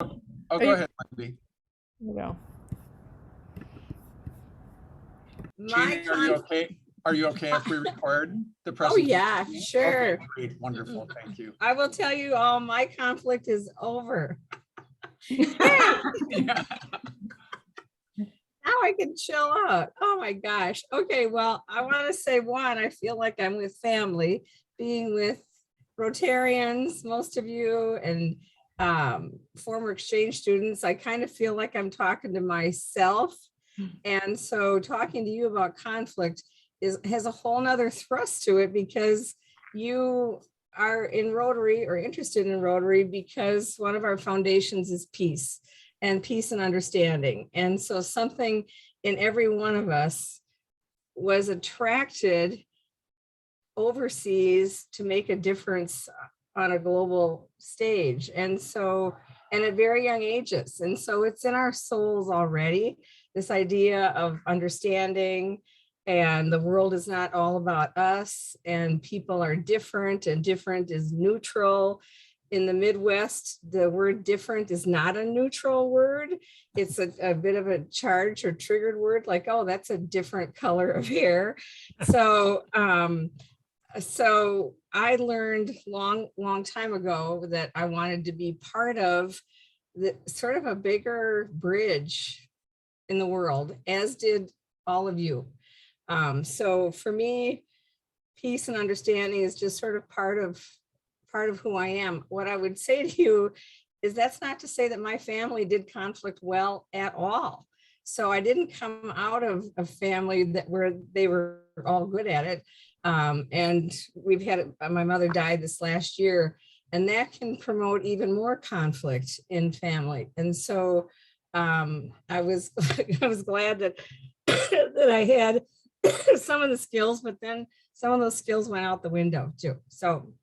Oh, Are go you- ahead, Wendy. There you go. My Jeannie, are you okay? Are you okay if we record the Oh, presentation? yeah, Okay, sure. great, wonderful, thank you. I will tell you all, my conflict is over. Yeah. Now I can chill out. Oh my gosh. Okay, well, I want to say one, I feel like I'm with family, being with Rotarians, most of you, and former exchange students. I kind of feel like I'm talking to myself. And so talking to you about conflict has a whole nother thrust to it, because you are in Rotary or interested in Rotary because one of our foundations is peace and understanding. And so something in every one of us was attracted overseas to make a difference on a global stage. And so, and at very young ages. And so it's in our souls already, this idea of understanding, and the world is not all about us, and people are different, and different is neutral. In the Midwest, the word different is not a neutral word. It's a bit of a charged or triggered word, like, oh, that's a different color of hair. So I learned long time ago that I wanted to be part of the sort of a bigger bridge in the world, as did all of you. So for me, peace and understanding is just sort of part of who I am. What I would say to you is that's not to say that my family did conflict well at all. So I didn't come out of a family where they were all good at it. And we've had, my mother died this last year, and that can promote even more conflict in family. And so I was I was glad that that I had some of the skills, but then some of those skills went out the window too. So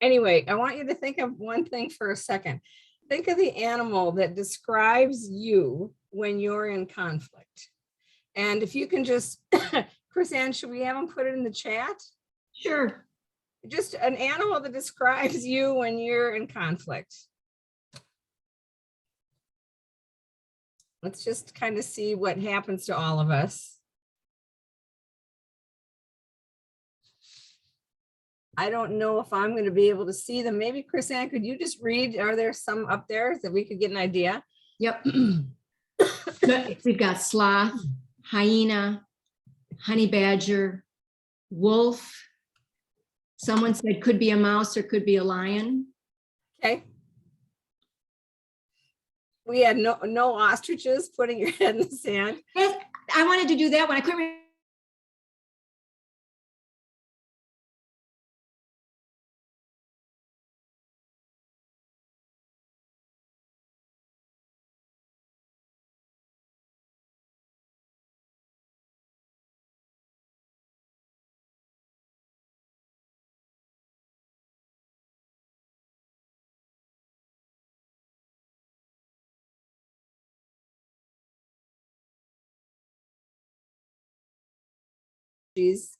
anyway, I want you to think of one thing for a second. Think of the animal that describes you when you're in conflict. And if you can just, Chris Ann, should we have them put it in the chat? Sure. Just an animal that describes you when you're in conflict. Let's just kind of see what happens to all of us. I don't know if I'm going to be able to see them. Maybe Chris Ann, could you just read? Are there some up there that we could get an idea? Yep. We've got sloth, hyena, honey badger, wolf. Someone said could be a mouse or could be a lion. Okay. We had no ostriches putting your head in the sand. I wanted to do that one. I couldn't.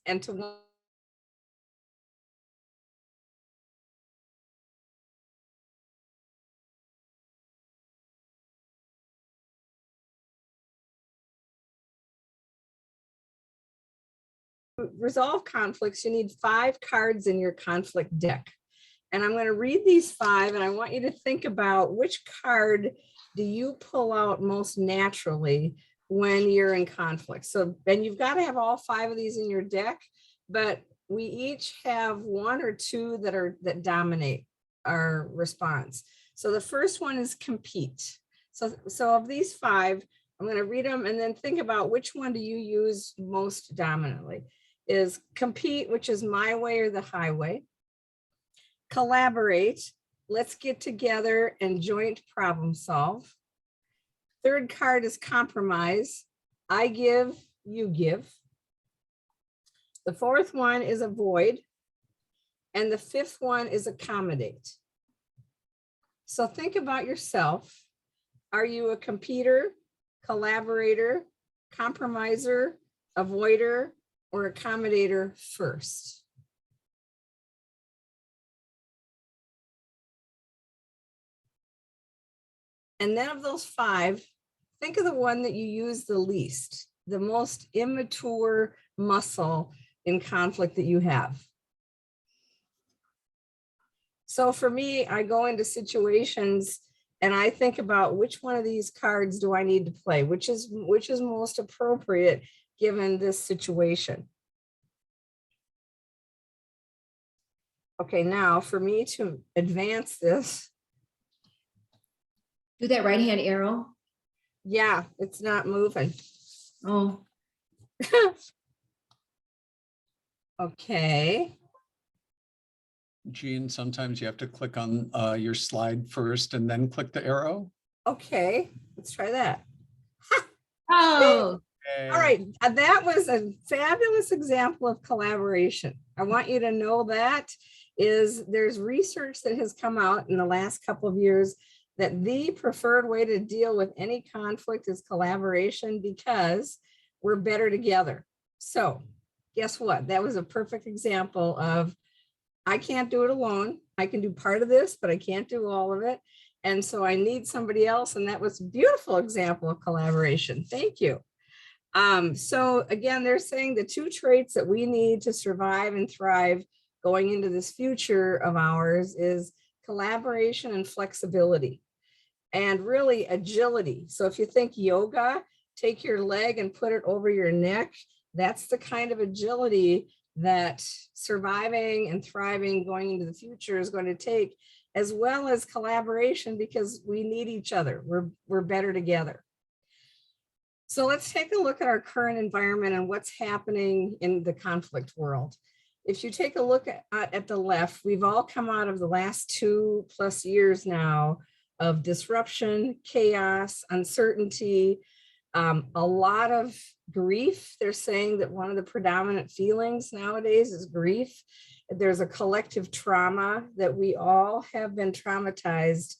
And to resolve conflicts, you need 5 cards in your conflict deck. And I'm going to read these 5, and I want you to think about which card do you pull out most naturally when you're in conflict. So, and you've got to have all 5 of these in your deck, but we each have 1 or 2 that dominate our response. So the first one is compete. So of these 5, I'm going to read them and then think about which one do you use most dominantly. Is compete, which is my way or the highway. Collaborate, let's get together and joint problem solve. Third card is compromise, I give, you give. The fourth one is avoid, and the 5th one is accommodate. So think about yourself. Are you a competitor, collaborator, compromiser, avoider, or accommodator first? And then of those 5, think of the one that you use the least, the most immature muscle in conflict that you have. So for me, I go into situations and I think about which one of these cards do I need to play, which is most appropriate given this situation. Okay, now for me to advance this, Do that right hand arrow. yeah, it's not moving. Oh, Okay, Jean, sometimes you have to click on your slide first and then click the arrow. okay, let's try that. oh, Okay. All right, that was a fabulous example of collaboration. I want you to know that there's research that has come out in the last couple of years that the preferred way to deal with any conflict is collaboration because we're better together. So guess what? That was a perfect example of I can't do it alone. I can do part of this, but I can't do all of it. And so I need somebody else. And that was a beautiful example of collaboration. Thank you. So again, they're saying the 2 traits that we need to survive and thrive going into this future of ours is collaboration and flexibility, and really agility. So if you think yoga, take your leg and put it over your neck. That's the kind of agility that surviving and thriving going into the future is going to take, as well as collaboration, because we need each other. We're better together. So let's take a look at our current environment and what's happening in the conflict world. If you take a look at the left, we've all come out of the last 2+ years now of disruption, chaos, uncertainty, a lot of grief. They're saying that one of the predominant feelings nowadays is grief. There's a collective trauma that we all have been traumatized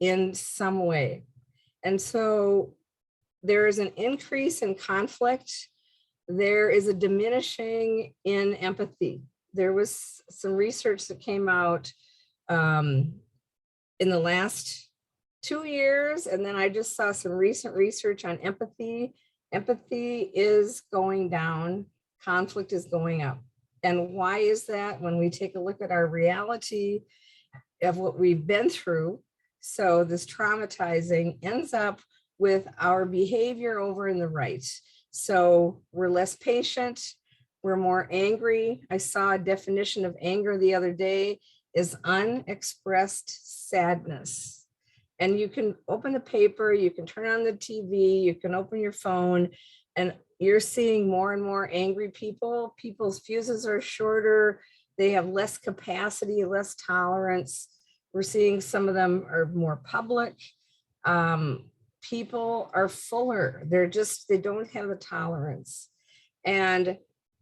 in some way. And so there is an increase in conflict. There is a diminishing in empathy. There was some research that came out in the last 2 years, and then I just saw some recent research on empathy. Empathy is going down, conflict is going up. And why is that? When we take a look at our reality of what we've been through, so this traumatizing ends up with our behavior over in the right. So we're less patient, we're more angry. I saw a definition of anger the other day is unexpressed sadness. And you can open the paper, you can turn on the TV, you can open your phone, and you're seeing more and more angry people. People's fuses are shorter, they have less capacity, less tolerance. We're seeing some of them are more public. People are fuller. They don't have the tolerance. And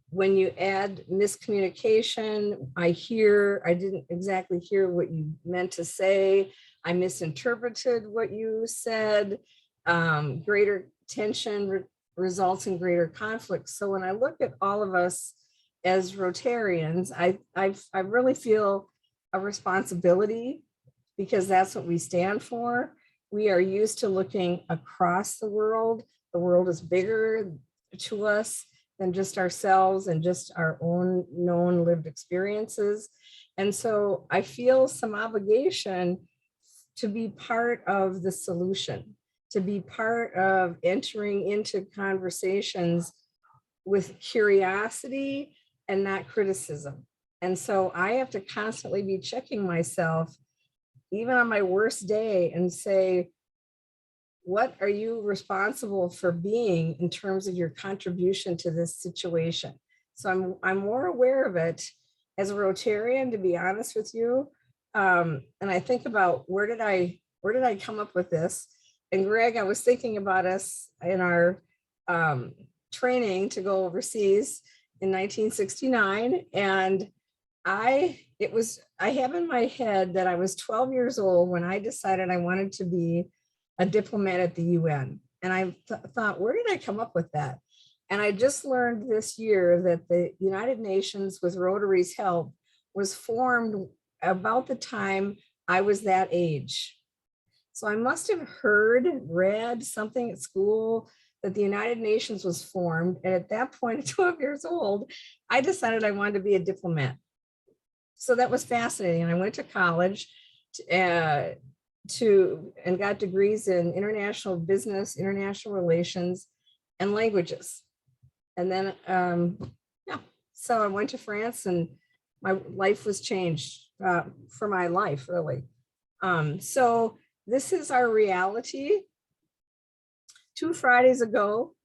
when you add miscommunication, I didn't exactly hear what you meant to say. I misinterpreted what you said. Greater tension results in greater conflict. So when I look at all of us as Rotarians, I really feel a responsibility because that's what we stand for. We are used to looking across the world. The world is bigger to us than just ourselves and just our own known lived experiences. And so I feel some obligation to be part of the solution, to be part of entering into conversations with curiosity and not criticism. And so I have to constantly be checking myself, even on my worst day, and say, what are you responsible for being in terms of your contribution to this situation? So I'm more aware of it as a Rotarian, to be honest with you. And I think about where did I come up with this? And Greg, I was thinking about us in our training to go overseas in 1969. And I have in my head that I was 12 years old when I decided I wanted to be a diplomat at the UN. And I thought, where did I come up with that? And I just learned this year that the United Nations, with Rotary's help, was formed about the time I was that age. So I must have read something at school that the United Nations was formed. And at that point, at 12 years old, I decided I wanted to be a diplomat. So that was fascinating. And I went to college and got degrees in international business, international relations, and languages. And then, yeah, so I went to France and my life was changed for my life, really. So this is our reality. 2 Fridays ago,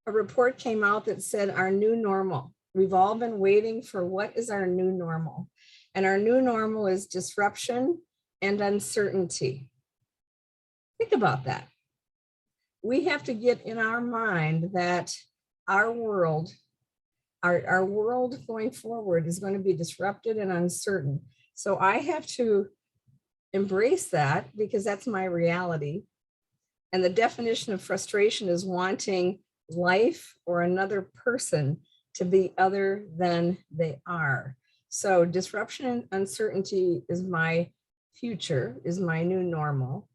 a report came out that said our new normal. We've all been waiting for what is our new normal. And our new normal is disruption and uncertainty. Think about that. We have to get in our mind that our world going forward is going to be disrupted and uncertain. So I have to embrace that because that's my reality. And the definition of frustration is wanting life or another person to be other than they are. So disruption and uncertainty is my future, is my new normal.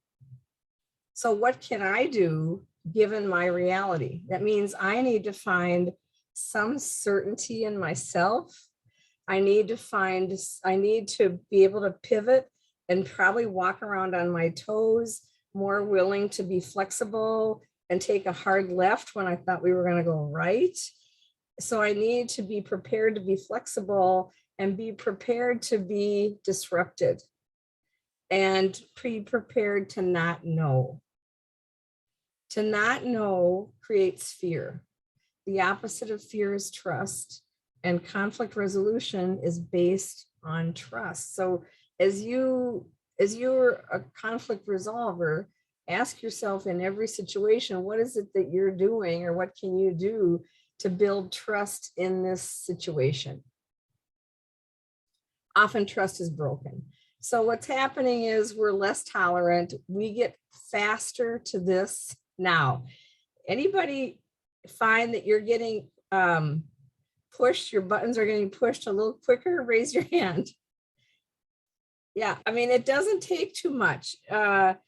So what can I do given my reality? That means I need to find some certainty in myself. I need to be able to pivot and probably walk around on my toes, more willing to be flexible and take a hard left when I thought we were going to go right. So I need to be prepared to be flexible and be prepared to be disrupted and be prepared to not know. To not know creates fear. The opposite of fear is trust, and conflict resolution is based on trust. So as you're a conflict resolver, ask yourself in every situation, what is it that you're doing or what can you do to build trust in this situation? Often trust is broken. So what's happening is we're less tolerant. We get faster to this now. Anybody find that you're getting pushed, your buttons are getting pushed a little quicker? Raise your hand. Yeah, I mean, it doesn't take too much. And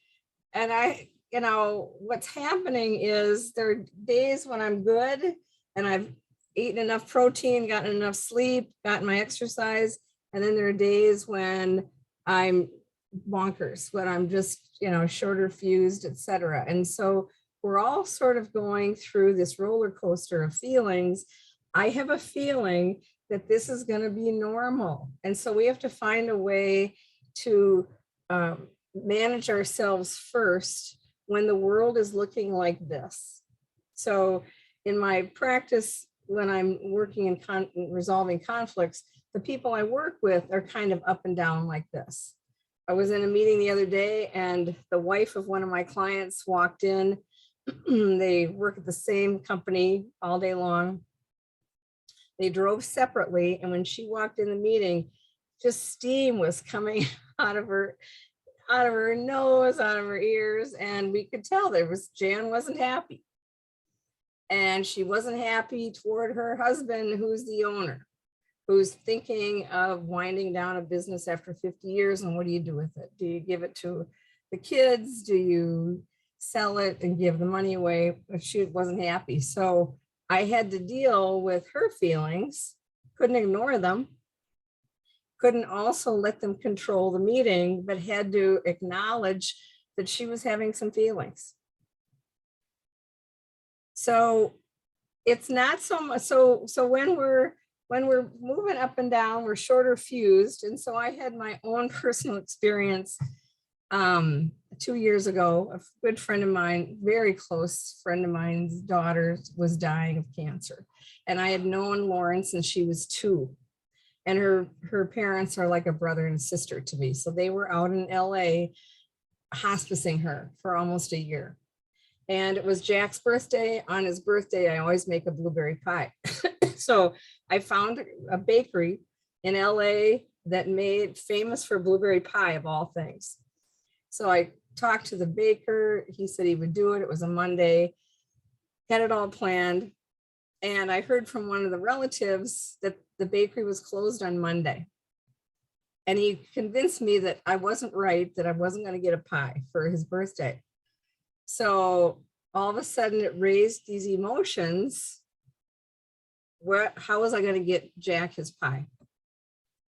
what's happening is there are days when I'm good and I've eaten enough protein, gotten enough sleep, gotten my exercise. And then there are days when I'm bonkers, when I'm just, shorter fused, et cetera. And so we're all sort of going through this roller coaster of feelings. I have a feeling that this is going to be normal. And so we have to find a way to manage ourselves first when the world is looking like this. So in my practice, when I'm working in resolving conflicts, the people I work with are kind of up and down like this. I was in a meeting the other day and the wife of one of my clients walked in. They work at the same company all day long. They drove separately. And when she walked in the meeting, just steam was coming out of her nose, out of her ears. And we could tell Jan wasn't happy. And she wasn't happy toward her husband, who's the owner, who's thinking of winding down a business after 50 years. And what do you do with it? Do you give it to the kids? Do you sell it and give the money away? But she wasn't happy. So I had to deal with her feelings, couldn't ignore them, couldn't also let them control the meeting, but had to acknowledge that she was having some feelings. So it's not so much, so when we're moving up and down, we're shorter fused. And so I had my own personal experience 2 years ago. A good friend of mine, very close friend of mine's daughter was dying of cancer. And I had known Lauren since she was 2. And her parents are like a brother and sister to me. So they were out in LA hospicing her for almost a year. And it was Jack's birthday. On his birthday, I always make a blueberry pie. So I found a bakery in LA that made famous for blueberry pie of all things. So I talked to the baker. He said he would do it. It was a Monday, had it all planned. And I heard from one of the relatives that the bakery was closed on Monday. And he convinced me that I wasn't right, that I wasn't going to get a pie for his birthday. So all of a sudden it raised these emotions. How was I going to get Jack his pie?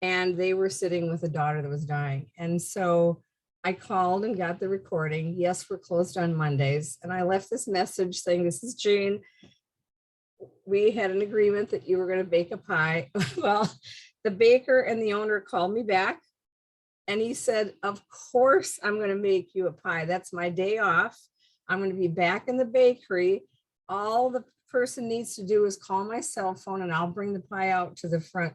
And they were sitting with a daughter that was dying. And so I called and got the recording. Yes, we're closed on Mondays. And I left this message saying, this is Jane. We had an agreement that you were going to bake a pie. Well, the baker and the owner called me back and he said, of course, I'm going to make you a pie. That's my day off. I'm going to be back in the bakery. All the person needs to do is call my cell phone and I'll bring the pie out to the front.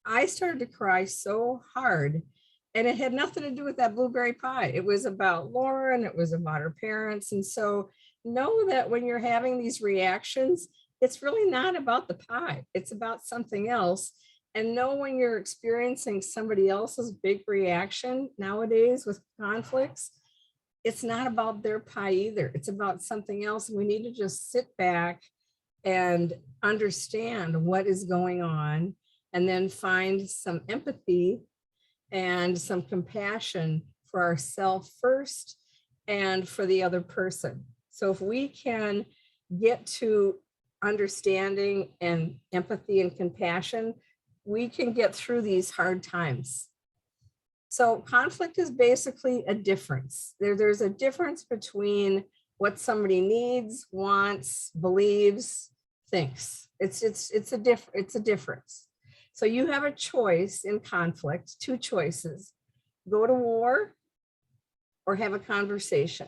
I started to cry so hard, and it had nothing to do with that blueberry pie. It was about Lauren. It was about her parents. And so know that when you're having these reactions, it's really not about the pie. It's about something else. And know when you're experiencing somebody else's big reaction nowadays with conflicts, it's not about their pie either. It's about something else. And we need to just sit back and understand what is going on, and then find some empathy and some compassion for ourselves first and for the other person. So if we can get to understanding and empathy and compassion, we can get through these hard times. So conflict is basically a difference. There's a difference between what somebody needs, wants, believes, thinks. It's a difference. So you have a choice in conflict, two choices: go to war or have a conversation.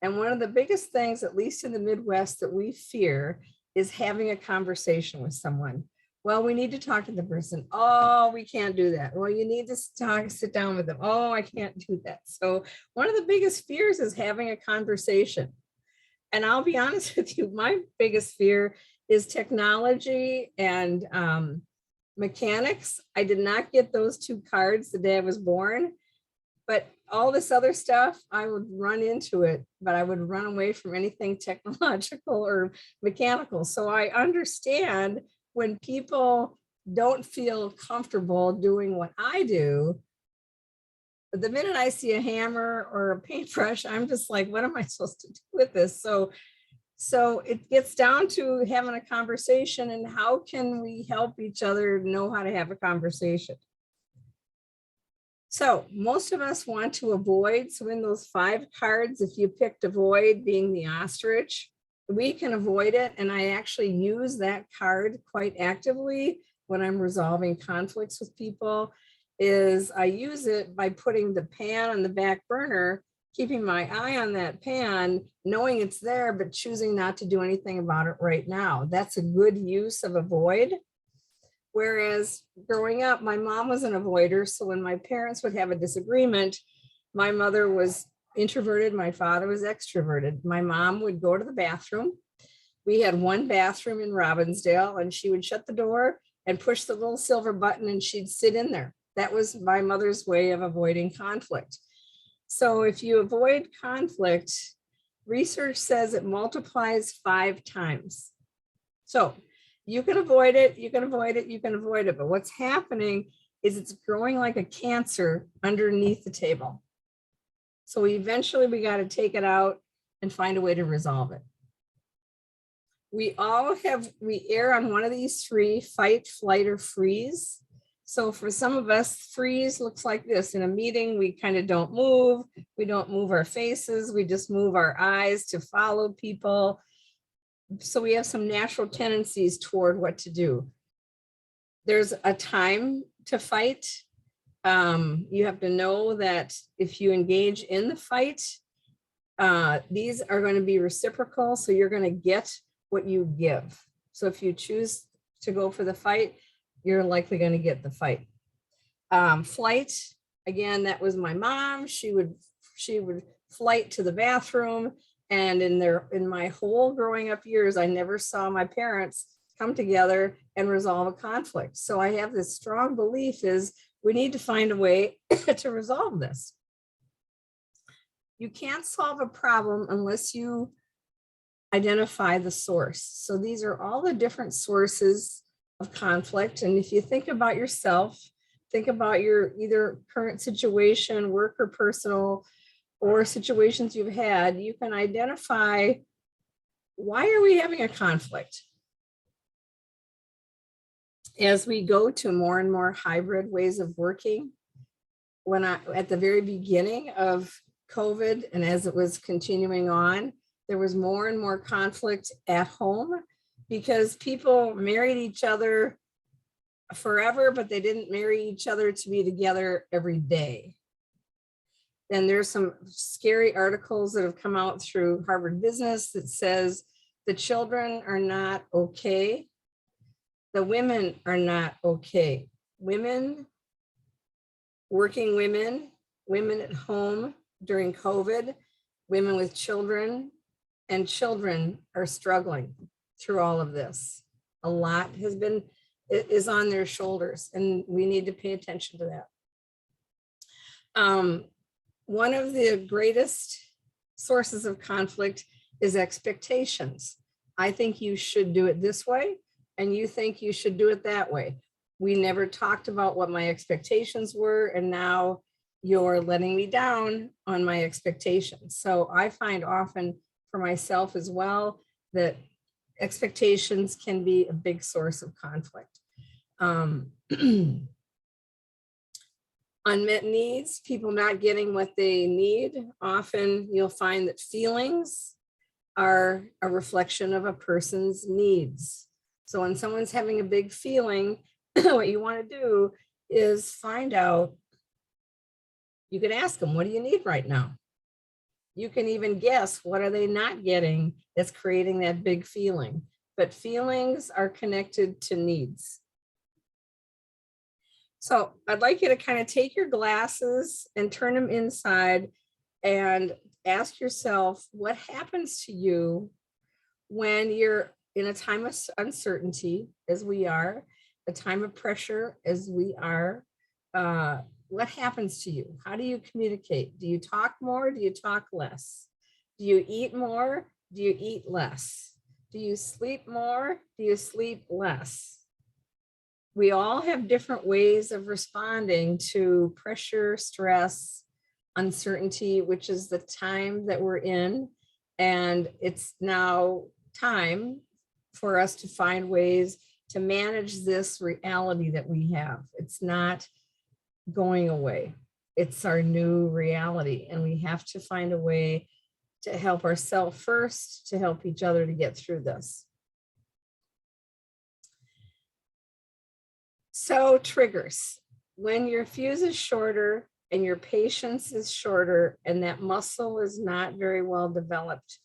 And one of the biggest things, at least in the Midwest, that we fear is having a conversation with someone. Well, we need to talk to the person. Oh, we can't do that. Well, you need to sit down with them. Oh, I can't do that. So one of the biggest fears is having a conversation. And I'll be honest with you, my biggest fear is technology and mechanics. I did not get those two cards the day I was born, but all this other stuff, I would run into it, but I would run away from anything technological or mechanical. So I understand when people don't feel comfortable doing what I do. The minute I see a hammer or a paintbrush, I'm just like, what am I supposed to do with this? So it gets down to having a conversation, and how can we help each other know how to have a conversation? So most of us want to avoid. So in those 5 cards, if you picked avoid, being the ostrich, we can avoid it. And I actually use that card quite actively when I'm resolving conflicts with people. Is I use it by putting the pan on the back burner, keeping my eye on that pan, knowing it's there, but choosing not to do anything about it right now. That's a good use of avoid. Whereas growing up, my mom was an avoider. So when my parents would have a disagreement, my mother was introverted, my father was extroverted. My mom would go to the bathroom. We had one bathroom in Robbinsdale, and she would shut the door and push the little silver button, and she'd sit in there. That was my mother's way of avoiding conflict. So if you avoid conflict, research says it multiplies 5 times. So you can avoid it, you can avoid it, you can avoid it. But what's happening is it's growing like a cancer underneath the table. So eventually we got to take it out and find a way to resolve it. We err on one of these 3: fight, flight, or freeze. So for some of us, freeze looks like this. In a meeting, we kind of don't move. We don't move our faces. We just move our eyes to follow people. So we have some natural tendencies toward what to do. There's a time to fight. You have to know that if you engage in the fight, these are going to be reciprocal. So you're going to get what you give. So if you choose to go for the fight, you're likely going to get the fight. Flight, again, that was my mom. She would flight to the bathroom. And in my whole growing up years, I never saw my parents come together and resolve a conflict. So I have this strong belief is we need to find a way to resolve this. You can't solve a problem unless you identify the source. So these are all the different sources of conflict. And if you think about yourself, think about your either current situation, work or personal, or situations you've had, you can identify, why are we having a conflict? As we go to more and more hybrid ways of working, at the very beginning of COVID, and as it was continuing on, there was more and more conflict at home because people married each other forever, but they didn't marry each other to be together every day. And there's some scary articles that have come out through Harvard Business that says the children are not okay. The women are not okay. Women, working women, women at home during COVID, women with children, and children are struggling through all of this. A lot is on their shoulders, and we need to pay attention to that. One of the greatest sources of conflict is expectations. I think you should do it this way, and you think you should do it that way. We never talked about what my expectations were, and now you're letting me down on my expectations. So I find often for myself as well that expectations can be a big source of conflict. Unmet needs, people not getting what they need. Often you'll find that feelings are a reflection of a person's needs. So when someone's having a big feeling, what you want to do is find out, you can ask them, what do you need right now? You can even guess, what are they not getting that's creating that big feeling? But feelings are connected to needs. So I'd like you to kind of take your glasses and turn them inside and ask yourself, what happens to you when you're in a time of uncertainty, as we are, a time of pressure, as we are? What happens to you? How do you communicate? Do you talk more? Do you talk less? Do you eat more? Do you eat less? Do you sleep more? Do you sleep less? We all have different ways of responding to pressure, stress, uncertainty, which is the time that we're in. And it's now time for us to find ways to manage this reality that we have. It's not going away. It's our new reality. And we have to find a way to help ourselves first, to help each other to get through this. So triggers, when your fuse is shorter and your patience is shorter and that muscle is not very well developed,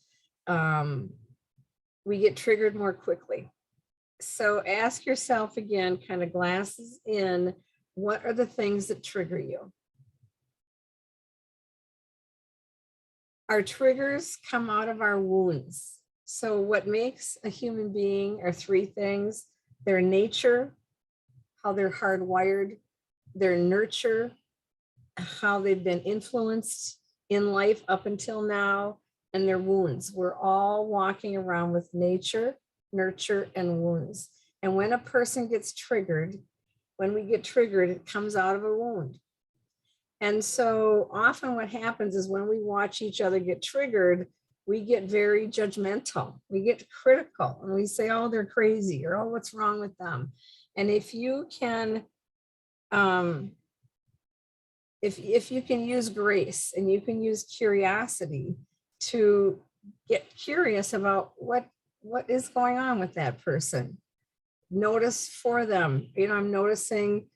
we get triggered more quickly. So ask yourself again, kind of glasses in, what are the things that trigger you? Our triggers come out of our wounds. So what makes a human being are three things: their nature, how they're hardwired, their nurture, how they've been influenced in life up until now, and their wounds. We're all walking around with nature, nurture, and wounds. And when a person gets triggered, when we get triggered, it comes out of a wound. And so often what happens is when we watch each other get triggered, we get very judgmental, we get critical, and we say, oh, they're crazy, or oh, what's wrong with them? And if you can, if you can use grace and you can use curiosity to get curious about what is going on with that person, notice for them. You know, I'm noticing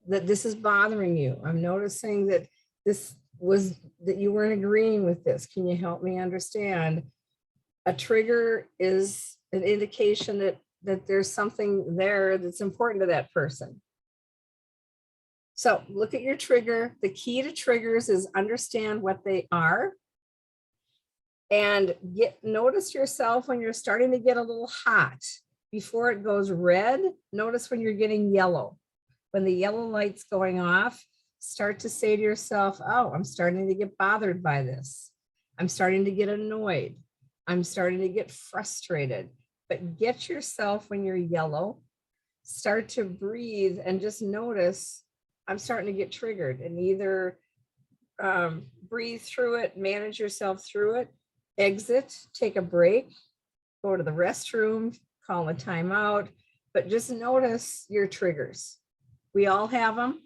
that this is bothering you. I'm noticing that that you weren't agreeing with this. Can you help me understand? A trigger is an indication that there's something there that's important to that person. So look at your trigger. The key to triggers is understand what they are, and notice yourself when you're starting to get a little hot. Before it goes red, notice when you're getting yellow. When the yellow light's going off, start to say to yourself, oh, I'm starting to get bothered by this. I'm starting to get annoyed. I'm starting to get frustrated. But get yourself when you're yellow, start to breathe and just notice, I'm starting to get triggered, and either breathe through it, manage yourself through it, exit, take a break, go to the restroom, call a timeout, but just notice your triggers. We all have them.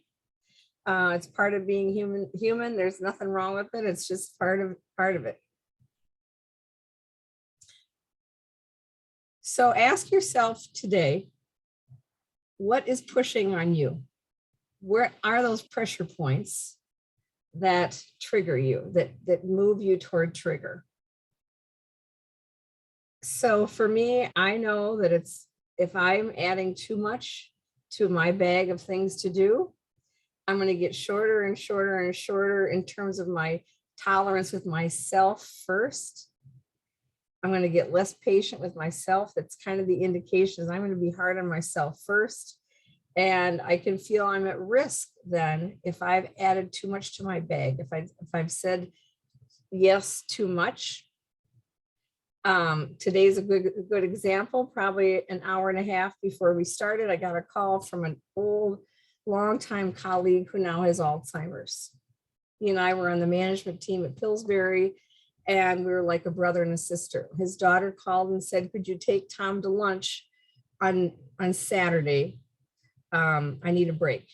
It's part of being human. There's nothing wrong with it. It's just part of it. So ask yourself today, what is pushing on you? Where are those pressure points that trigger you, that move you toward trigger? So for me, I know that if I'm adding too much to my bag of things to do, I'm going to get shorter and shorter and shorter in terms of my tolerance with myself first. I'm going to get less patient with myself. That's kind of the indications. I'm going to be hard on myself first. And I can feel I'm at risk then if I've added too much to my bag, if I've said yes too much. Today's a good example. Probably an hour and a half before we started, I got a call from an old, longtime colleague who now has Alzheimer's. He and I were on the management team at Pillsbury, and we were like a brother and a sister. His daughter called and said, could you take Tom to lunch on Saturday? I need a break.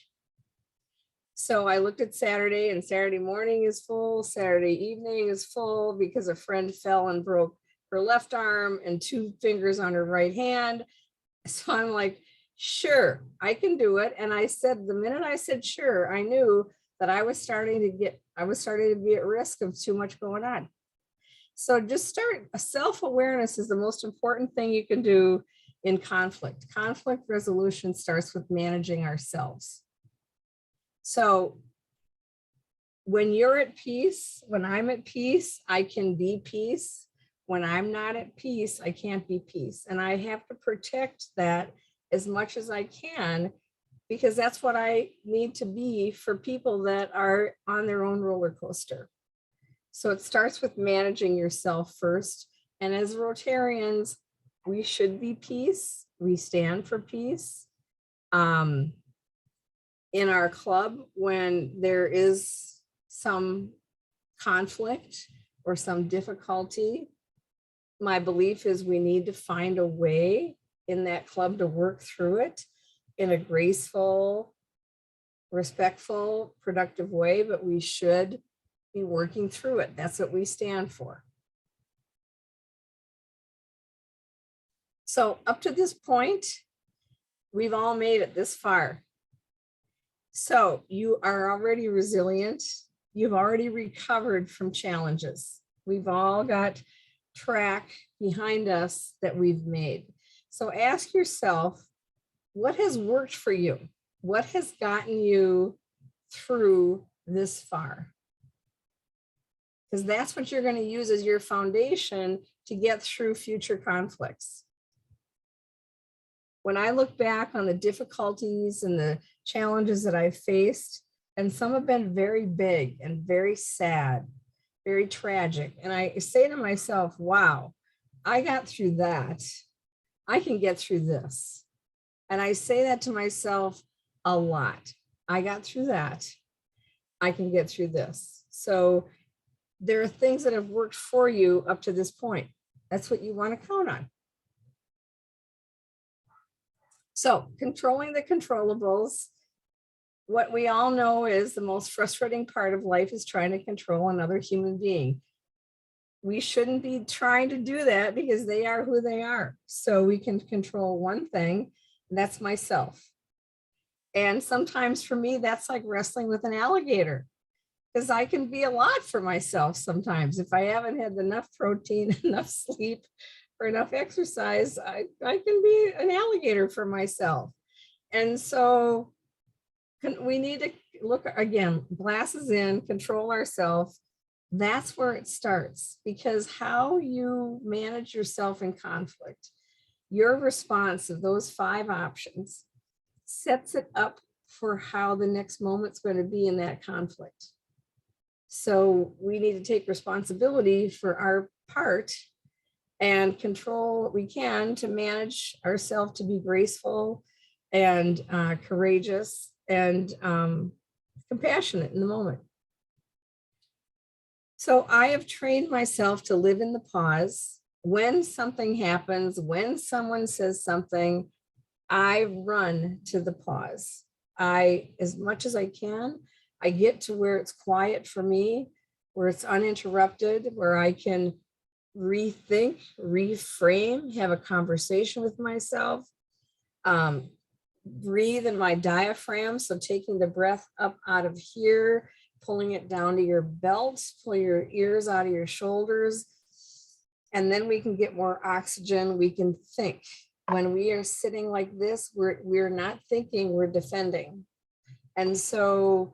So I looked at Saturday, and Saturday morning is full. Saturday evening is full because a friend fell and broke her left arm and 2 fingers on her right hand. So I'm like, sure, I can do it. And I said, the minute I said sure, I knew that I was starting to be at risk of too much going on. So just start. Self-awareness is the most important thing you can do in conflict. Conflict resolution starts with managing ourselves. So when you're at peace, when I'm at peace, I can be peace. When I'm not at peace, I can't be peace. And I have to protect that as much as I can, because that's what I need to be for people that are on their own roller coaster. So it starts with managing yourself first. And as Rotarians, we should be peace. We stand for peace. In our club, when there is some conflict or some difficulty, my belief is we need to find a way in that club to work through it in a graceful, respectful, productive way, but we should be working through it. That's what we stand for. So up to this point, we've all made it this far. So you are already resilient. You've already recovered from challenges. We've all got track behind us that we've made. So ask yourself, what has worked for you? What has gotten you through this far? Because that's what you're going to use as your foundation to get through future conflicts. When I look back on the difficulties and the challenges that I've faced, and some have been very big and very sad, very tragic, and I say to myself, wow, I got through that. I can get through this. And I say that to myself a lot. I got through that. I can get through this. So there are things that have worked for you up to this point. That's what you want to count on. So controlling the controllables. What we all know is the most frustrating part of life is trying to control another human being. We shouldn't be trying to do that because they are who they are. So we can control one thing, and that's myself. And sometimes for me, that's like wrestling with an alligator, because I can be a lot for myself sometimes. If I haven't had enough protein, enough sleep, or enough exercise, I can be an alligator for myself. And so we need to look, again, glasses in, control ourselves. That's where it starts, because how you manage yourself in conflict, your response of those 5 options sets it up for how the next moment's going to be in that conflict. So we need to take responsibility for our part and control what we can to manage ourselves to be graceful and courageous and compassionate in the moment. So I have trained myself to live in the pause. When something happens, when someone says something, I run to the pause. As much as I can, I get to where it's quiet for me, where it's uninterrupted, where I can rethink, reframe, have a conversation with myself, breathe in my diaphragm. So taking the breath up out of here, pulling it down to your belt, pull your ears out of your shoulders. And then we can get more oxygen. We can think. When we are sitting like this, we're not thinking, we're defending. And so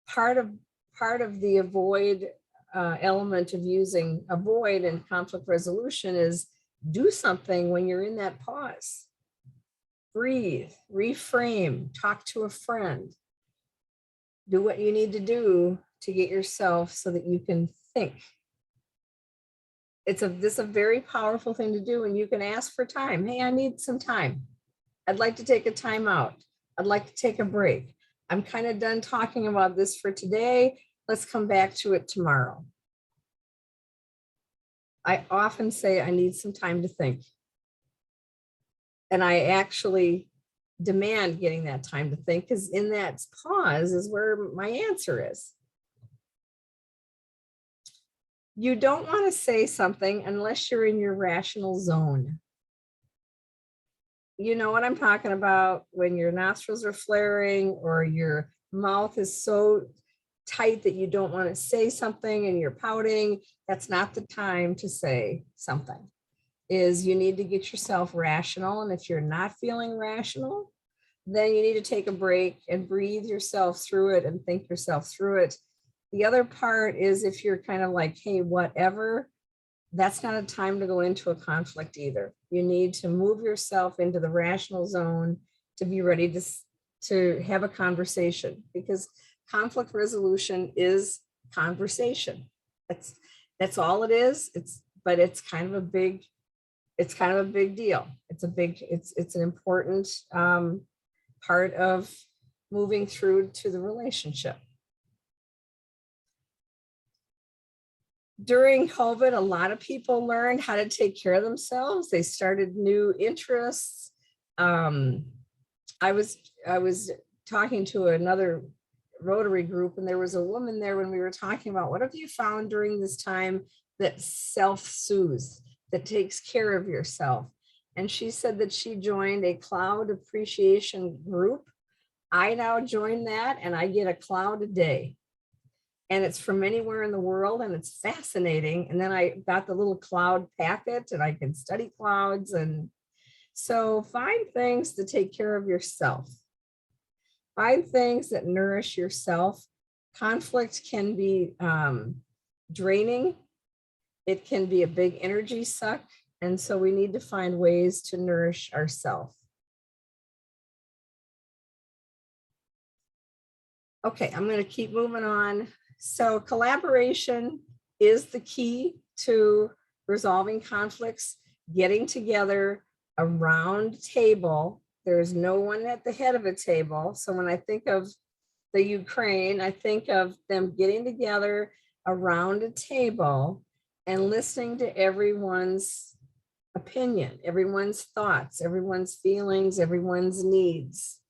part of the avoid element of using avoid and conflict resolution is do something when you're in that pause. Breathe, reframe, talk to a friend. Do what you need to do to get yourself so that you can think. This is a very powerful thing to do, and you can ask for time. Hey, I need some time. I'd like to take a time out. I'd like to take a break. I'm kind of done talking about this for today. Let's come back to it tomorrow. I often say I need some time to think. And I actually demand getting that time to think, because in that pause is where my answer is. You don't want to say something unless you're in your rational zone. You know what I'm talking about when your nostrils are flaring or your mouth is so tight that you don't want to say something and you're pouting. That's not the time to say something. You need to get yourself rational. And if you're not feeling rational, then you need to take a break and breathe yourself through it and think yourself through it. The other part is if you're kind of like, hey, whatever, that's not a time to go into a conflict either. You need to move yourself into the rational zone to be ready to have a conversation, because conflict resolution is conversation. That's all it is. But it's kind of a big deal. It's an important part of moving through to the relationship. During COVID, a lot of people learned how to take care of themselves. They started new interests. I was talking to another Rotary group, and there was a woman there when we were talking about what have you found during this time that self-soothes, that takes care of yourself. And she said that she joined a cloud appreciation group. I now join that, and I get a cloud a day. And it's from anywhere in the world, and it's fascinating. And then I got the little cloud packet, and I can study clouds. And so find things to take care of yourself. Find things that nourish yourself. Conflict can be draining. It can be a big energy suck. And so we need to find ways to nourish ourselves. Okay, I'm going to keep moving on. So collaboration is the key to resolving conflicts, getting together around a table. There's no one at the head of a table. So when I think of the Ukraine, I think of them getting together around a table and listening to everyone's opinion, everyone's thoughts, everyone's feelings, everyone's needs.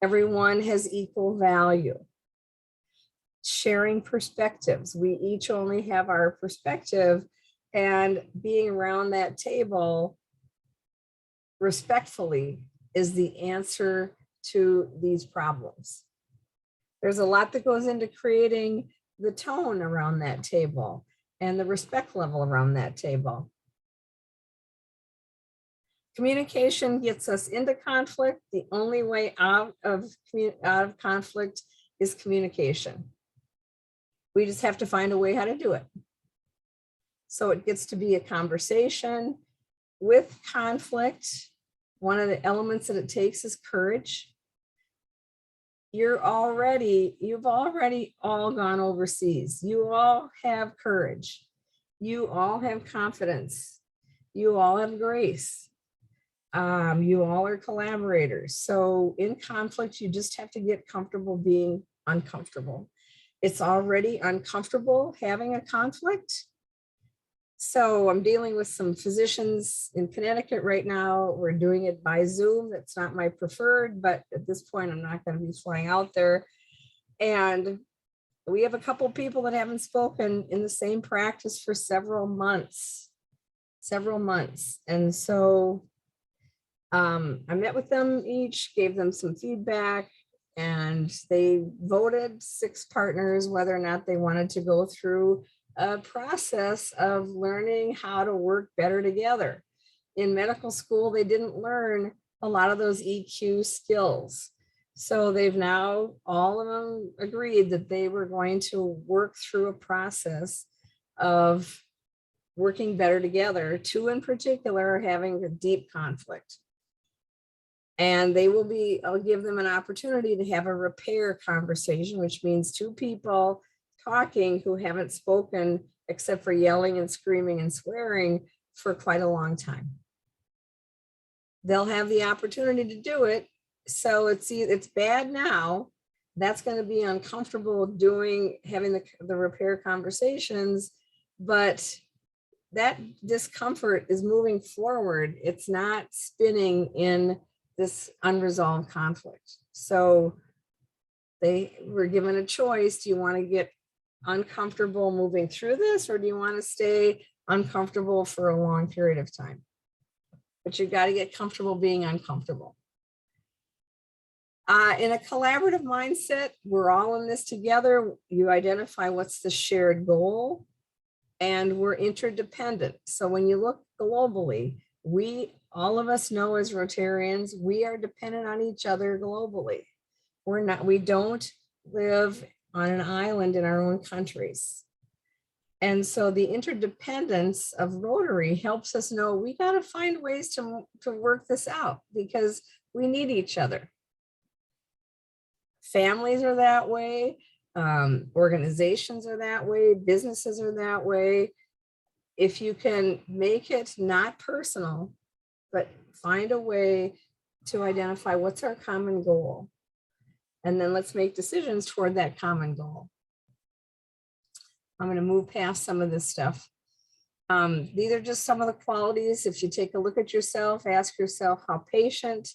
Everyone has equal value. Sharing perspectives. We each only have our perspective, and being around that table respectfully is the answer to these problems. There's a lot that goes into creating the tone around that table and the respect level around that table. Communication gets us into conflict. The only way out of conflict is communication. We just have to find a way how to do it. So it gets to be a conversation. With conflict, one of the elements that it takes is courage. You've already all gone overseas. You all have courage. You all have confidence. You all have grace. You all are collaborators. So in conflict, you just have to get comfortable being uncomfortable. It's already uncomfortable having a conflict. So I'm dealing with some physicians in Connecticut right now. We're doing it by Zoom. That's not my preferred, but at this point, I'm not going to be flying out there. And we have a couple people that haven't spoken in the same practice for several months. And so I met with them each, gave them some feedback, and they voted 6 partners whether or not they wanted to go through a process of learning how to work better together. In medical school, they didn't learn a lot of those EQ skills. So they've now, all of them agreed that they were going to work through a process of working better together. 2 in particular are having a deep conflict. And they will be, I'll give them an opportunity to have a repair conversation, which means 2 people talking who haven't spoken except for yelling and screaming and swearing for quite a long time. They'll have the opportunity to do it. So it's bad now. That's going to be uncomfortable having the repair conversations, but that discomfort is moving forward. It's not spinning in this unresolved conflict. So they were given a choice. Do you want to get uncomfortable moving through this, or do you want to stay uncomfortable for a long period of time? But you've got to get comfortable being uncomfortable. In a collaborative mindset, we're all in this together. You identify what's the shared goal, and we're interdependent. So when you look globally, all of us know as Rotarians, we are dependent on each other globally. We don't live on an island in our own countries. And so the interdependence of Rotary helps us know we got to find ways to work this out because we need each other. Families are that way. Organizations are that way. Businesses are that way. If you can make it not personal, but find a way to identify what's our common goal. And then let's make decisions toward that common goal. I'm going to move past some of this stuff. These are just some of the qualities. If you take a look at yourself, ask yourself how patient,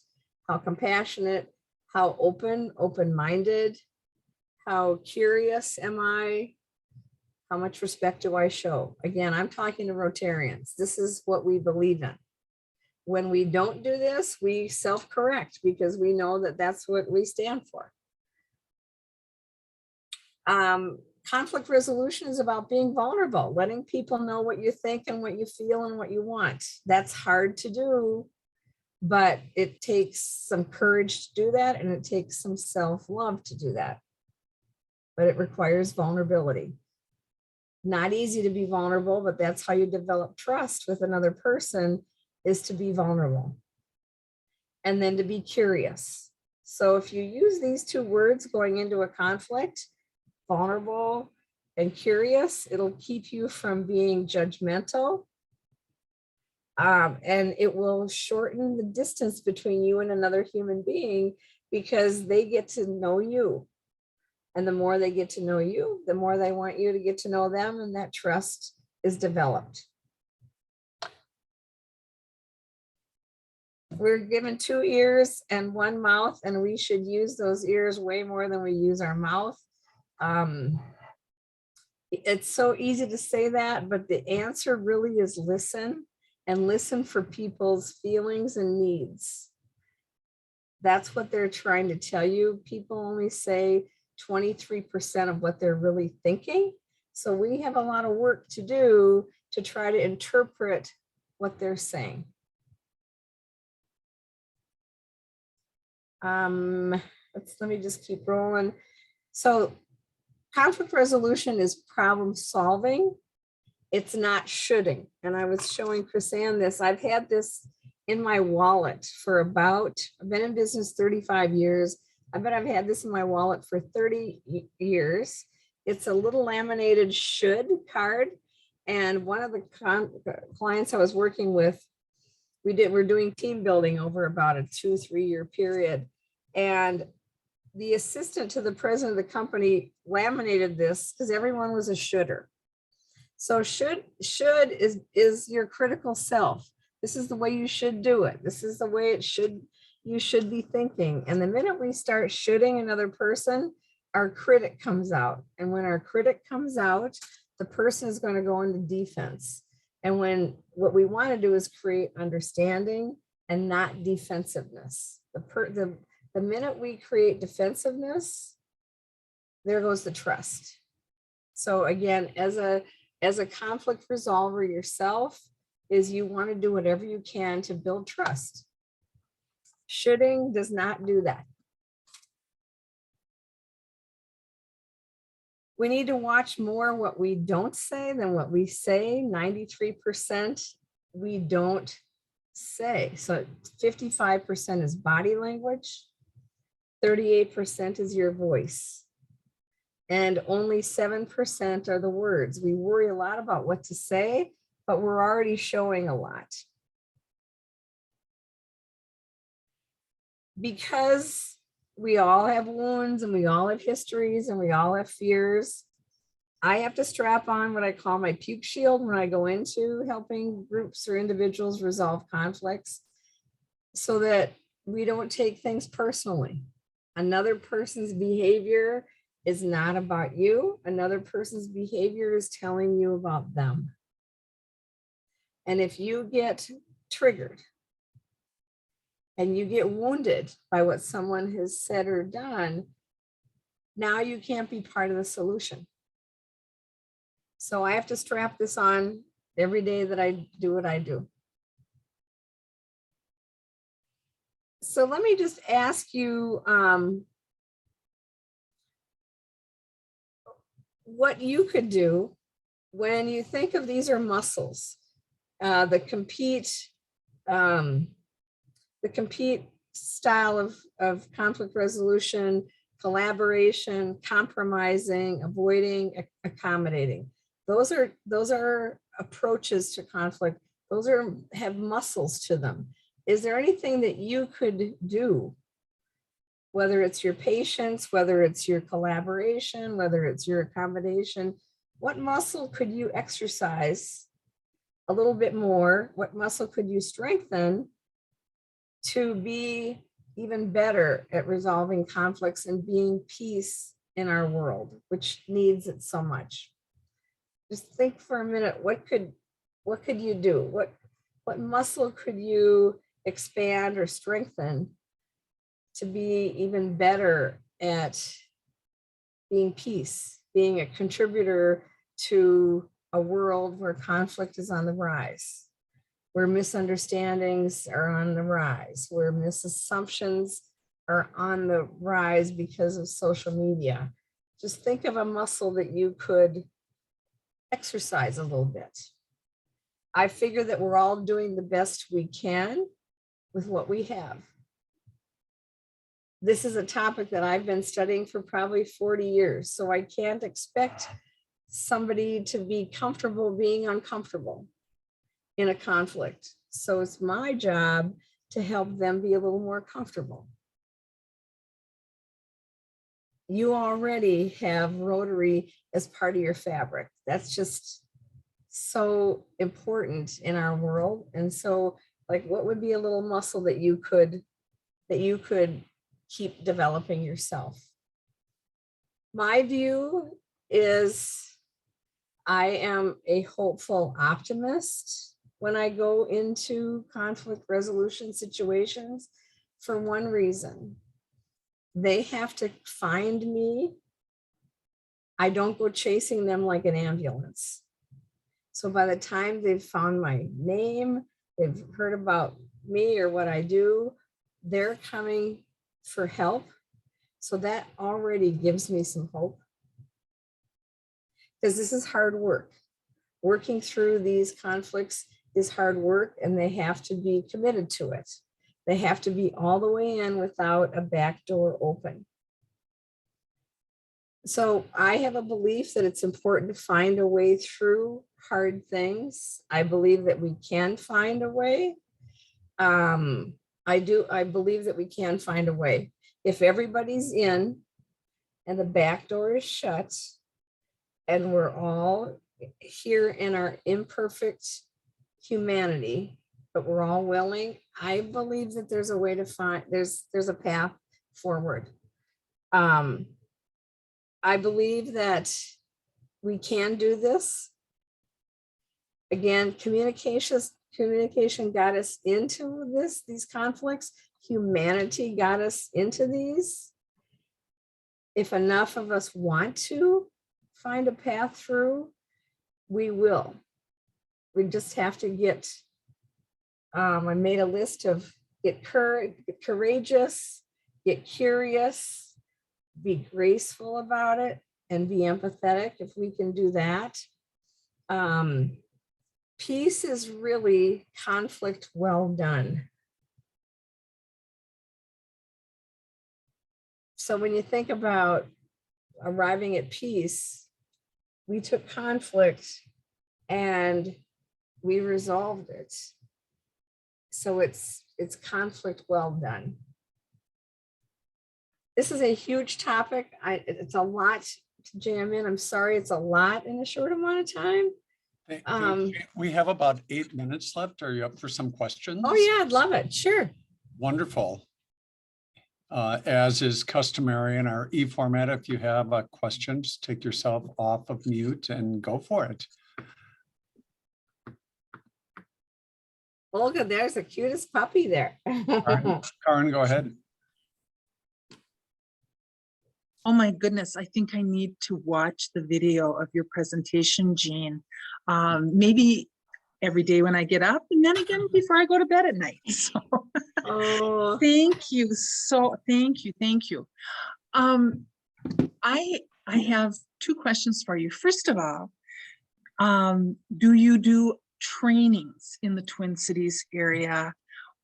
how compassionate, how open-minded, how curious am I? How much respect do I show? Again, I'm talking to Rotarians. This is what we believe in. When we don't do this, we self-correct because we know that that's what we stand for. Conflict resolution is about being vulnerable, letting people know what you think and what you feel and what you want. That's hard to do, but it takes some courage to do that, and it takes some self-love to do that. But it requires vulnerability. Not easy to be vulnerable, but that's how you develop trust with another person, is to be vulnerable. And then to be curious. So if you use these 2 words going into a conflict, vulnerable and curious, it'll keep you from being judgmental. And it will shorten the distance between you and another human being because they get to know you. And the more they get to know you, the more they want you to get to know them, and that trust is developed. We're given 2 ears and 1 mouth, and we should use those ears way more than we use our mouth. It's so easy to say that, but the answer really is listen, and listen for people's feelings and needs. That's what they're trying to tell you. People only say 23% of what they're really thinking. So we have a lot of work to do to try to interpret what they're saying. Let me just keep rolling. So conflict resolution is problem solving. It's not shoulding. And I was showing Chris-Ann this. I've had this in my wallet for I've been in business 35 years. I bet I've had this in my wallet for 30 years. It's a little laminated should card. And one of the clients I was working with we're doing team building over about a 2-3 year period. And the assistant to the president of the company laminated this because everyone was a should'er. So should is your critical self. This is the way you should do it. This is the way you should be thinking. And the minute we start shoulding another person, our critic comes out. And when our critic comes out, the person is going to go into defense. And what we want to do is create understanding and not defensiveness. The minute we create defensiveness, there goes the trust. So again, as a conflict resolver yourself, is you want to do whatever you can to build trust. Shoulding does not do that. We need to watch more what we don't say than what we say. 93% we don't say. So 55% is body language, 38% is your voice, and only 7% are the words. We worry a lot about what to say, but we're already showing a lot. Because we all have wounds and we all have histories and we all have fears, I have to strap on what I call my puke shield when I go into helping groups or individuals resolve conflicts, so that we don't take things personally. Another person's behavior is not about you. Another person's behavior is telling you about them. And if you get triggered and you get wounded by what someone has said or done, now you can't be part of the solution. So I have to strap this on every day that I do what I do. So let me just ask you what you could do when you think of these are muscles. The compete style of conflict resolution, collaboration, compromising, avoiding, accommodating. Those are approaches to conflict. Those have muscles to them. Is there anything that you could do, whether it's your patience, whether it's your collaboration, whether it's your accommodation? What muscle could you exercise a little bit more? What muscle could you strengthen to be even better at resolving conflicts and being peace in our world, which needs it so much? Just think for a minute, what could you do? What muscle could you expand or strengthen to be even better at being peace, being a contributor to a world where conflict is on the rise, where misunderstandings are on the rise, where misassumptions are on the rise because of social media? Just think of a muscle that you could exercise a little bit. I figure that we're all doing the best we can with what we have. This is a topic that I've been studying for probably 40 years, so I can't expect somebody to be comfortable being uncomfortable in a conflict. So it's my job to help them be a little more comfortable. You already have Rotary as part of your fabric. That's just so important in our world. And so, like, what would be a little muscle that you could keep developing yourself? My view is I am a hopeful optimist when I go into conflict resolution situations, for one reason. They have to find me. I don't go chasing them like an ambulance. So by the time they've found my name, they've heard about me or what I do, they're coming for help. So that already gives me some hope, because this is hard work. Working through these conflicts is hard work, and they have to be committed to it. They have to be all the way in without a back door open. So I have a belief that it's important to find a way through hard things. I believe that we can find a way. I believe that we can find a way. If everybody's in and the back door is shut and we're all here in our imperfect humanity, but we're all willing, I believe that there's a way to find, there's a path forward. I believe that we can do this. Again, communication got us into these conflicts. Humanity got us into these. If enough of us want to find a path through, we will. We just have to get, I made a list of get courageous, get curious, be graceful about it, and be empathetic. If we can do that, peace is really conflict well done. So when you think about arriving at peace, we took conflict and we resolved it. So it's conflict well done. This is a huge topic. It's a lot to jam in. I'm sorry, it's a lot in a short amount of time. We have about 8 minutes left. Are you up for some questions? Oh yeah, I'd love it. Sure. Wonderful. As is customary in our e-format, if you have a question, just take yourself off of mute and go for it. Olga, there's the cutest puppy there. Karen, go ahead. Oh my goodness, I think I need to watch the video of your presentation, Jean. Maybe every day when I get up, and then again before I go to bed at night. So Oh, thank you. So thank you. I have 2 questions for you. First of all, do you do trainings in the Twin Cities area,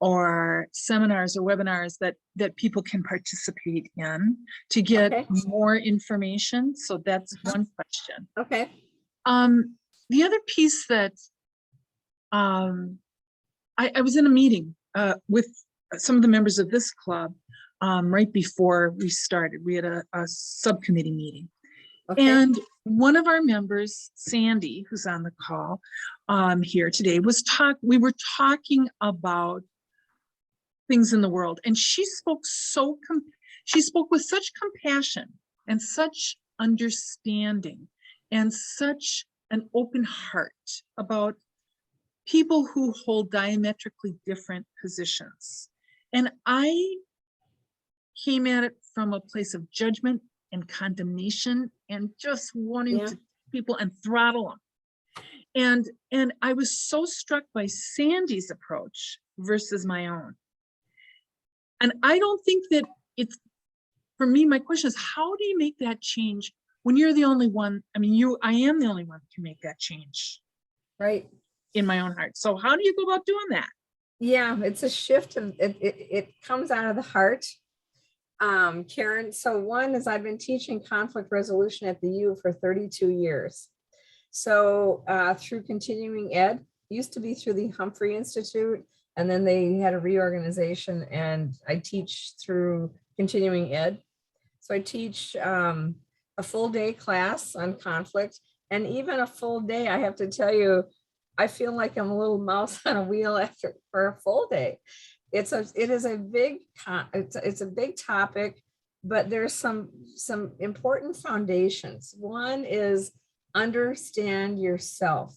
or seminars or webinars that people can participate in to get Okay. more information? So that's one question. okay. The other piece that I was in a meeting with some of the members of this club right before we started. We had a subcommittee meeting. Okay. And one of our members, Sandy, who's on the call here today, we were talking about things in the world, and she spoke with such compassion and such understanding and such an open heart about people who hold diametrically different positions. And I came at it from a place of judgment and condemnation and just wanting to people and throttle them. And I was so struck by Sandy's approach versus my own. And I don't think that it's, for me, my question is, how do you make that change when you're the only one? I mean, I am the only one who can make that change. Right. In my own heart. So how do you go about doing that? Yeah, it's a shift and it comes out of the heart. Karen, so one is I've been teaching conflict resolution at the U for 32 years. So through continuing ed, used to be through the Humphrey Institute, and then they had a reorganization, and I teach through continuing ed. So I teach a full day class on conflict, and even a full day, I have to tell you, I feel like I'm a little mouse on a wheel for a full day. It is a big topic, but there's some important foundations. One is understand yourself,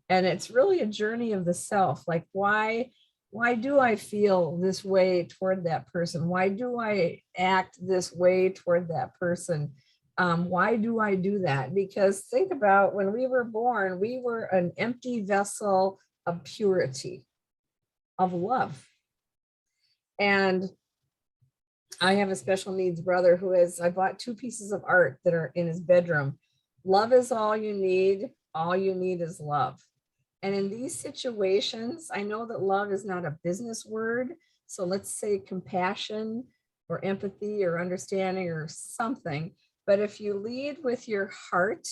and it's really a journey of the self. Like, why do I feel this way toward that person? Why do I act this way toward that person? Why do I do that? Because think about when we were born, we were an empty vessel of purity, of love. And I have a special needs brother I bought 2 pieces of art that are in his bedroom. Love is all you need is love. And in these situations, I know that love is not a business word. So let's say compassion or empathy or understanding or something. But if you lead with your heart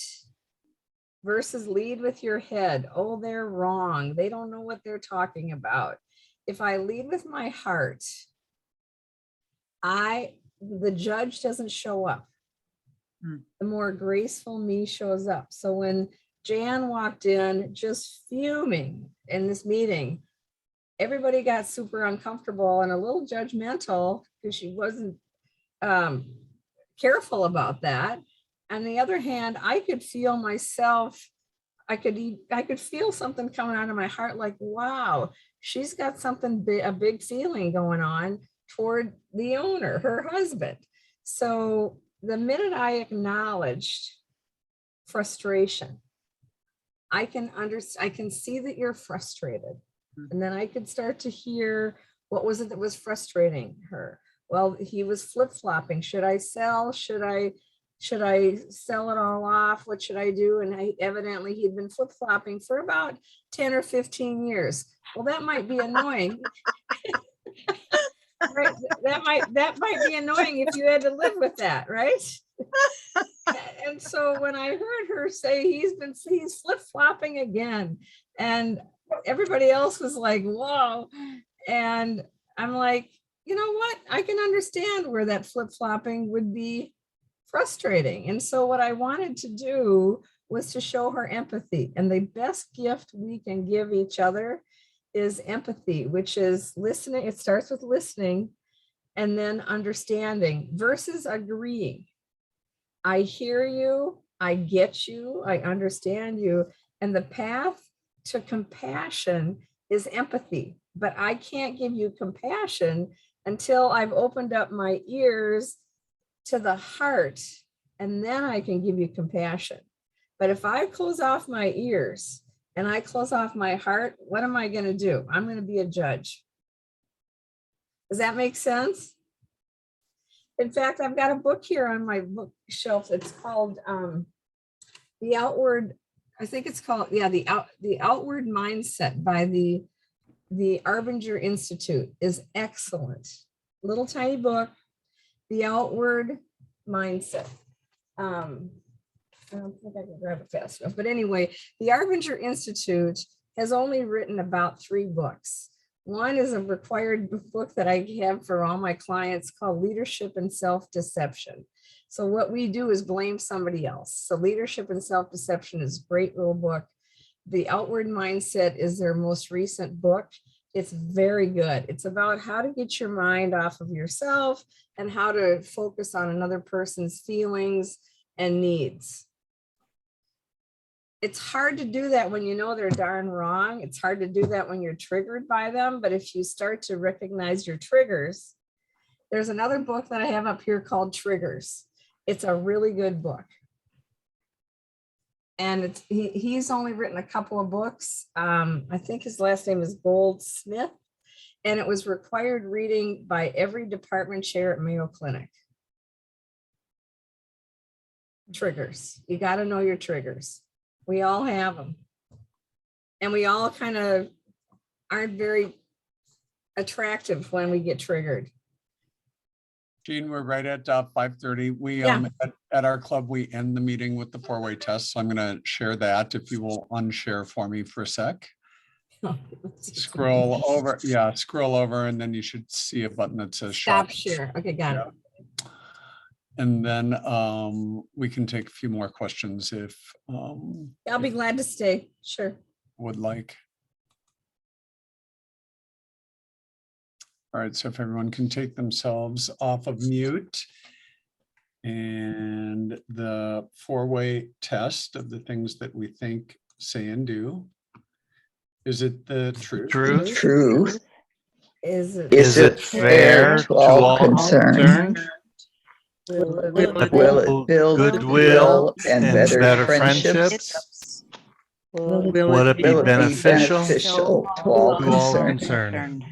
versus lead with your head, oh, they're wrong. They don't know what they're talking about. if I lead with my heart, the judge doesn't show up. Hmm. The more graceful me shows up. So when Jan walked in just fuming in this meeting, everybody got super uncomfortable and a little judgmental because she wasn't careful about that. On the other hand, I could feel myself, I could feel something coming out of my heart like, wow, she's got something big, a big feeling going on toward the owner, her husband. So the minute I acknowledged frustration, I can see that you're frustrated. And then I could start to hear, what was it that was frustrating her? Well, he was flip-flopping. Should I sell? Should I sell it all off? What should I do? And evidently he'd been flip-flopping for about 10 or 15 years. Well, that might be annoying. Right? That might be annoying if you had to live with that, right? And so when I heard her say he's flip-flopping again, and everybody else was like, whoa. And I'm like, you know what? I can understand where that flip-flopping would be frustrating. And so what I wanted to do was to show her empathy. And the best gift we can give each other is empathy, which is listening. It starts with listening and then understanding versus agreeing. I hear you, I get you, I understand you. And the path to compassion is empathy, but I can't give you compassion until I've opened up my ears to the heart, and then I can give you compassion. But if I close off my ears and I close off my heart, what am I going to do? I'm going to be a judge. Does that make sense? In fact, I've got a book here on my bookshelf. It's called The Outward, I think it's called, yeah, The Outward Mindset by the Arbinger Institute. Is excellent. Little tiny book, The Outward Mindset. I don't think I can grab it fast enough. But anyway, the Arbinger Institute has only written about 3 books. One is a required book that I have for all my clients called Leadership and Self-Deception. So what we do is blame somebody else. So Leadership and Self-Deception is a great little book. The Outward Mindset is their most recent book. It's very good. It's about how to get your mind off of yourself and how to focus on another person's feelings and needs. It's hard to do that when you know they're darn wrong. It's hard to do that when you're triggered by them. But if you start to recognize your triggers, there's another book that I have up here called Triggers. It's a really good book. And he's only written a couple of books. I think his last name is Goldsmith. And it was required reading by every department chair at Mayo Clinic. Triggers. You got to know your triggers. We all have them. And we all kind of aren't very attractive when we get triggered. Jean, we're right at 5:30. We Yeah. at our club, we end the meeting with the 4-way test. So I'm going to share that. If you will unshare for me for a sec. Scroll over. Yeah, scroll over, and then you should see a button that says Stop share. Okay, got it. And then we can take a few more questions if I'll be glad to stay. Sure. would like. All right, so if everyone can take themselves off of mute. And the 4-way test of the things that we think, say, and do. Is it the truth? Truth. Is Is it fair to all concerned? Will Will it build goodwill and better friendships? Will it be beneficial To all to all concerned? concerned?